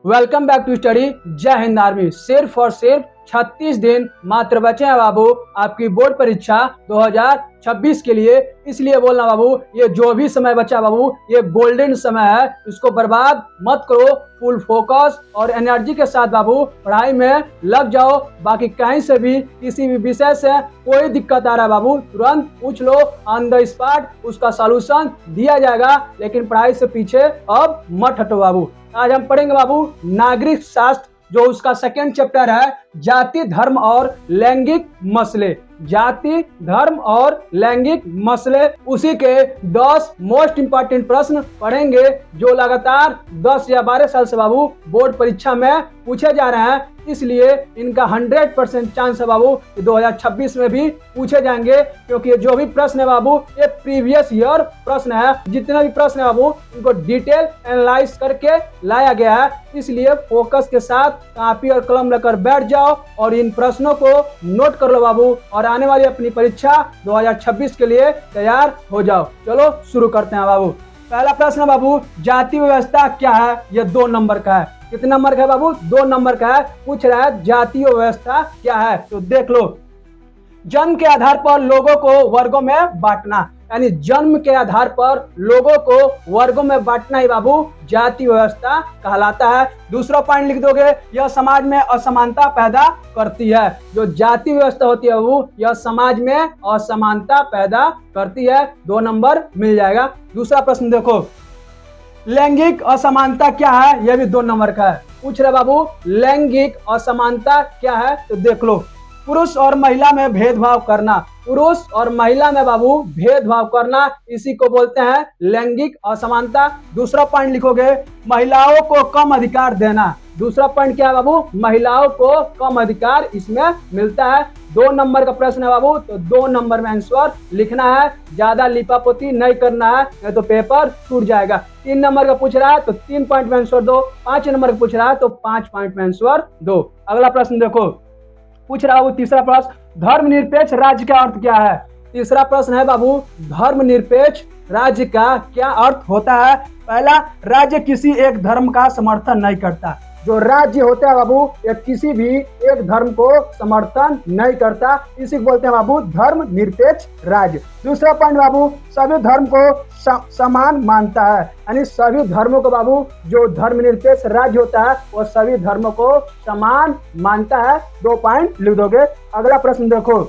Welcome back to study जय Hind army. सिर्फ और सिर्फ 36 दिन मात्र बचे हैं बाबू आपकी बोर्ड परीक्षा 2026 के लिए। इसलिए बोलना बाबू, ये जो भी समय बचा बाबू, ये गोल्डन समय है, इसको बर्बाद मत करो। फुल फोकस और एनर्जी के साथ बाबू पढ़ाई में लग जाओ। बाकी कहीं से भी किसी भी विषय से कोई दिक्कत आ रहा है बाबू, तुरंत पूछ लो, ऑन द स्पॉट उसका सॉल्यूशन दिया जाएगा। लेकिन पढ़ाई से पीछे अब मत हटो बाबू। आज हम पढ़ेंगे बाबू नागरिक शास्त्र, जो उसका सेकेंड चैप्टर है, जाति धर्म और लैंगिक मसले। जाति धर्म और लैंगिक मसले, उसी के 10 मोस्ट इंपॉर्टेंट प्रश्न पढ़ेंगे जो लगातार 10 या 12 साल से बाबू बोर्ड परीक्षा में पूछे जा रहे हैं। इसलिए इनका 100% चांस है बाबू कि 2026 में भी पूछे जाएंगे, क्योंकि ये जो भी प्रश्न है बाबू ये प्रीवियस ईयर प्रश्न है। जितने भी प्रश्न है बाबू इनको डिटेल एनालाइज करके लाया गया है। इसलिए फोकस के साथ कॉपी और कलम लेकर बैठ जाओ और इन प्रश्नों को नोट कर लो बाबू, और आने वाली अपनी परीक्षा 2026 के लिए तैयार हो जाओ। चलो शुरू करते हैं बाबू। पहला प्रश्न है बाबू, जाति व्यवस्था क्या है? ये 2 नंबर का है। कितने नंबर का है बाबू? 2 नंबर का है। पूछ रहा है जातीय व्यवस्था क्या है, तो देख लो। जन्म के आधार पर लोगों को वर्गों में बांटना, यानी जन्म के आधार पर लोगों को वर्गों में बांटना ही बाबू जाति व्यवस्था कहलाता है। दूसरा पॉइंट लिख दोगे, यह समाज में असमानता पैदा करती है। जो जाति व्यवस्था होती है बाबू, यह समाज में असमानता पैदा करती है। 2 नंबर मिल जाएगा। दूसरा प्रश्न देखो, लैंगिक असमानता क्या है? यह भी 2 नंबर का है। पूछ रहे बाबू लैंगिक असमानता क्या है, तो देख लो। पुरुष और महिला में भेदभाव करना, पुरुष और महिला में बाबू भेदभाव करना, इसी को बोलते हैं लैंगिक असमानता। दूसरा पॉइंट लिखोगे, महिलाओं को कम अधिकार देना। दूसरा पॉइंट क्या है बाबू? महिलाओं को कम अधिकार इसमें मिलता है। 2 नंबर का प्रश्न है बाबू, तो 2 नंबर में आंसर लिखना है। ज्यादा लिपापोती नहीं करना है, नहीं तो पेपर टूट जाएगा। 3 नंबर का पूछ रहा है तो 3 पॉइंट में आंसर दो। 5 नंबर का पूछ रहा है तो 5 पॉइंट में आंसर दो। अगला प्रश्न देखो, पूछ रहा हूँ तीसरा प्रश्न, धर्मनिरपेक्ष राज्य का अर्थ क्या है? तीसरा प्रश्न है बाबू, धर्मनिरपेक्ष राज्य का क्या अर्थ होता है? पहला, राज्य किसी एक धर्म का समर्थन नहीं करता। जो राज्य होता है बाबू ये किसी भी एक धर्म को समर्थन नहीं करता, इसी को बोलते हैं बाबू धर्मनिरपेक्ष राज्य। दूसरा पॉइंट बाबू, सभी धर्म को समान मानता है, यानी सभी धर्मों को बाबू जो धर्मनिरपेक्ष राज्य होता है वो सभी धर्मों को समान मानता है। 2 पॉइंट लिख दोगे। अगला प्रश्न देखो,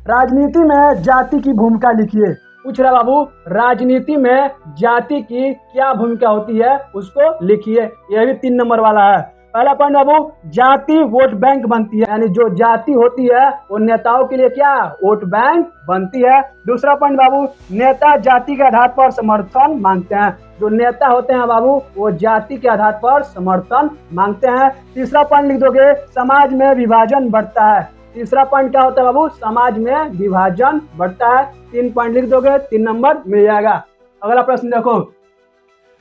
राजनीति में जाति की भूमिका लिखिए। पूछ रहा बाबू राजनीति में जाति की क्या भूमिका होती है, उसको लिखिए। यह भी 3 नंबर वाला है। पहला पॉइंट बाबू, जाति वोट बैंक बनती है, यानी जो जाति होती है वो नेताओं के लिए क्या वोट बैंक बनती है। दूसरा पॉइंट बाबू, नेता जाति के आधार पर समर्थन मांगते हैं। जो नेता होते हैं बाबू वो जाति के आधार पर समर्थन मांगते हैं। तीसरा पॉइंट लिख दोगे, समाज में विभाजन बढ़ता है। तीसरा पॉइंट क्या होता है बाबू? समाज में विभाजन बढ़ता है। 3 पॉइंट लिख दोगे, 3 नंबर मिल जाएगा। अगला प्रश्न देखो,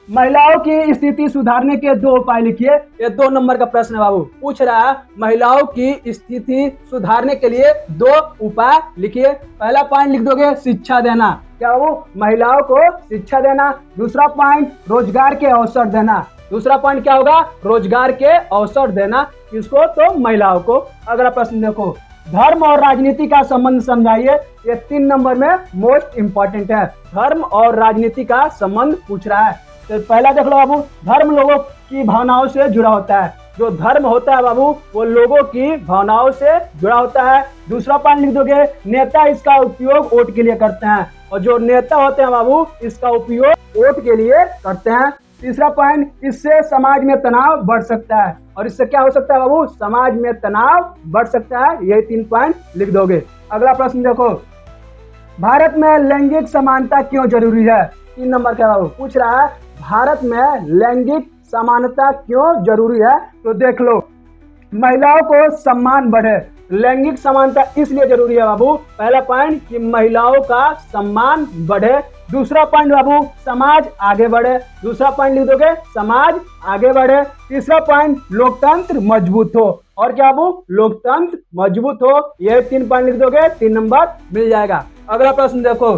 महिलाओं की स्थिति सुधारने के 2 उपाय लिखिए। ये 2 नंबर का प्रश्न है बाबू। पूछ रहा है महिलाओं की स्थिति सुधारने के लिए 2 उपाय लिखिए। पहला पॉइंट लिख दोगे, शिक्षा देना। क्या बाबू? महिलाओं को शिक्षा देना। दूसरा पॉइंट, रोजगार के अवसर देना। दूसरा पॉइंट क्या होगा? रोजगार के अवसर देना। किसको? तो महिलाओं को। अगला प्रश्न देखो, धर्म और राजनीति का संबंध समझाइए। ये 3 नंबर में मोस्ट इंपॉर्टेंट है। धर्म और राजनीति का संबंध पूछ रहा है। तो पहला देख लो बाबू, धर्म लोगों की भावनाओं से जुड़ा होता है। जो धर्म होता है बाबू वो लोगों की भावनाओं से जुड़ा होता है। दूसरा पॉइंट लिख दोगे, नेता इसका उपयोग वोट के लिए करते हैं, और जो नेता होते हैं बाबू इसका उपयोग वोट के लिए करते हैं। तीसरा पॉइंट, इससे समाज में तनाव बढ़ सकता है, और इससे क्या हो सकता है बाबू? समाज में तनाव बढ़ सकता है। यही 3 पॉइंट लिख दोगे। अगला प्रश्न देखो, भारत में लैंगिक समानता क्यों जरूरी है? 3 नंबर का बाबू पूछ रहा है, भारत में लैंगिक समानता क्यों जरूरी है, तो देख लो। महिलाओं को सम्मान बढ़े, लैंगिक समानता इसलिए जरूरी है बाबू। पहला पॉइंट कि महिलाओं का सम्मान बढ़े। दूसरा पॉइंट बाबू, समाज आगे बढ़े। दूसरा पॉइंट लिख दोगे, समाज आगे बढ़े। तीसरा पॉइंट, लोकतंत्र मजबूत हो। और क्या बाबू? लोकतंत्र मजबूत हो। यह 3 पॉइंट लिख दोगे, 3 नंबर मिल जाएगा। अगला प्रश्न देखो,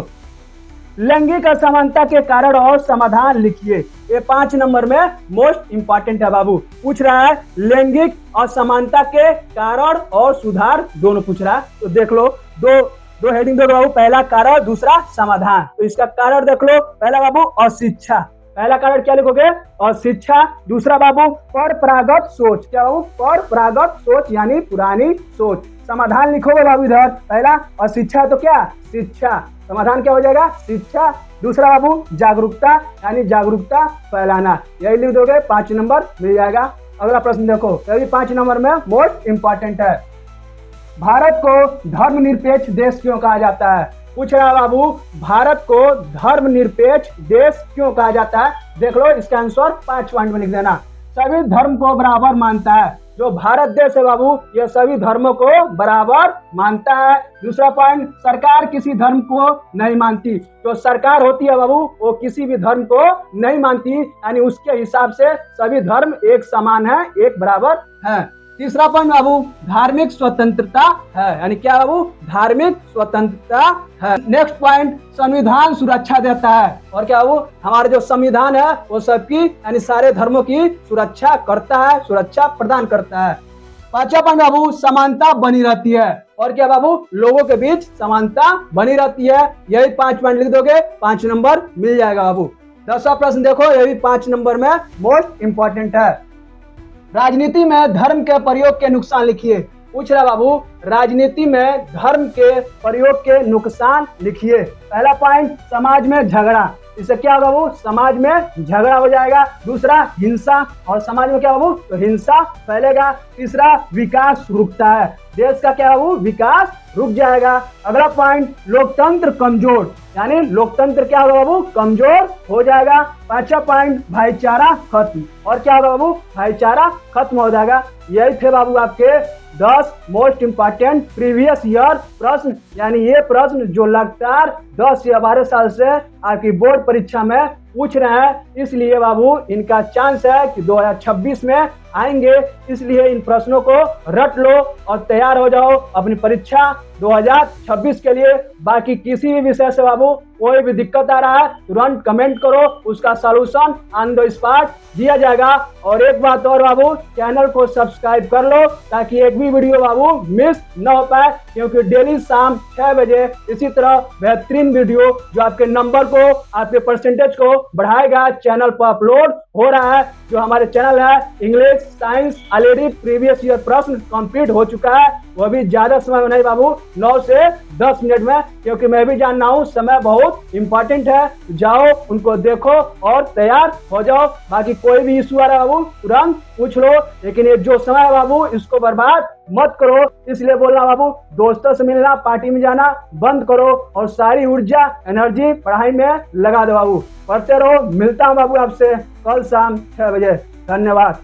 लैंगिक असमानता के कारण और समाधान लिखिए। ये 5 नंबर में मोस्ट इंपॉर्टेंट है बाबू। पूछ रहा है लैंगिक असमानता के कारण और सुधार दोनों पूछ रहा है। तो देख लो, दो हेडिंग दो बाबू, पहला कारण दूसरा समाधान। तो इसका कारण देख लो, पहला बाबू अशिक्षा, पहला कारण क्या लिखोगे अशिक्षा। दूसरा बाबू परंपरागत सोच, क्या बाबू परंपरागत सोच यानी पुरानी सोच। समाधान लिखोगे बाबू इधर, पहला अशिक्षा तो क्या शिक्षा, समाधान क्या हो जाएगा शिक्षा। दूसरा बाबू जागरूकता यानी जागरूकता फैलाना, यही लिख दोगे 5 नंबर मिल जाएगा। अगला प्रश्न देखो, यही 5 नंबर में मोस्ट इंपॉर्टेंट है। भारत को धर्मनिरपेक्ष देश क्यों कहा जाता है? पूछ रहा बाबू भारत को धर्मनिरपेक्ष देश क्यों कहा जाता है? देख लो इसका आंसर 5 पॉइंट में लिख देना। सभी धर्म को बराबर मानता है। जो भारत देश है बाबू ये सभी धर्मों को बराबर मानता है। दूसरा पॉइंट, सरकार किसी धर्म को नहीं मानती। जो सरकार होती है बाबू वो किसी भी धर्म को नहीं मानती, यानी उसके हिसाब से सभी धर्म एक समान है, एक बराबर है। तीसरा पॉइंट बाबू धार्मिक स्वतंत्रता है, यानी क्या बाबू धार्मिक स्वतंत्रता है। नेक्स्ट पॉइंट, संविधान सुरक्षा देता है। और क्या बाबू हमारा जो संविधान है वो सबकी यानी सारे धर्मों की सुरक्षा करता है, सुरक्षा प्रदान करता है। पांचवा पॉइंट बाबू समानता बनी रहती है। और क्या बाबू लोगों के बीच समानता बनी रहती है। यही 5 पॉइंट लिख दोगे 5 नंबर मिल जाएगा बाबू। 10वां प्रश्न देखो, यही 5 नंबर में मोस्ट इंपॉर्टेंट है। राजनीति में धर्म के प्रयोग के नुकसान लिखिए। पूछ रहा बाबू राजनीति में धर्म के प्रयोग के नुकसान लिखिए। पहला पॉइंट समाज में झगड़ा, इससे क्या होगा बाबू समाज में झगड़ा हो जाएगा। दूसरा हिंसा, और समाज में क्या बाबू तो हिंसा फैलेगा। तीसरा विकास रुकता है, देश का क्या बाबू विकास रुक जाएगा। अगला पॉइंट लोकतंत्र कमजोर, यानी लोकतंत्र क्या होगा बाबू कमजोर हो जाएगा। 5वां पॉइंट भाईचारा खत्म, और क्या होगा बाबू भाईचारा खत्म हो जाएगा। यही थे बाबू आपके 10 मोस्ट इंपॉर्टेंट प्रीवियस ईयर प्रश्न, यानी ये प्रश्न जो लगातार 10 या 12 साल से आपकी बोर्ड परीक्षा में पूछ रहे हैं। इसलिए बाबू इनका चांस है कि 2026 में आएंगे, इसलिए इन प्रश्नों को रट लो और तैयार हो जाओ अपनी परीक्षा 2026 के लिए। बाकी किसी भी विषय से बाबू कोई भी दिक्कत आ रहा है तुरंत कमेंट करो, उसका सॉल्यूशन ऑन द स्पॉट दिया जाएगा। और एक बात और बाबू, चैनल को सब्सक्राइब कर लो ताकि एक भी वीडियो बाबू मिस न हो पाए, क्योंकि डेली शाम 6 बजे इसी तरह बेहतरीन वीडियो जो आपके नंबर को आपके परसेंटेज को बढ़ाएगा चैनल पर अपलोड हो रहा है। जो हमारे चैनल है English science already previous year प्रश्न कंप्लीट हो चुका है, वो भी ज्यादा समय में नहीं बाबू 9 से 10 मिनट में, क्योंकि मैं भी जानना हूँ समय बहुत इंपॉर्टेंट है। जाओ उनको देखो और तैयार हो जाओ। बाकी कोई भी इशू आ रहा है बाबू तुरंत पूछ लो, लेकिन ये जो समय है बाबू इसको बर्बाद मत करो। इसलिए बोलना बाबू दोस्तों से मिलना पार्टी में जाना बंद करो और सारी ऊर्जा एनर्जी पढ़ाई में लगा दो बाबू। पढ़ते रहो, मिलता हूँ बाबू आपसे कल शाम 6 बजे। धन्यवाद।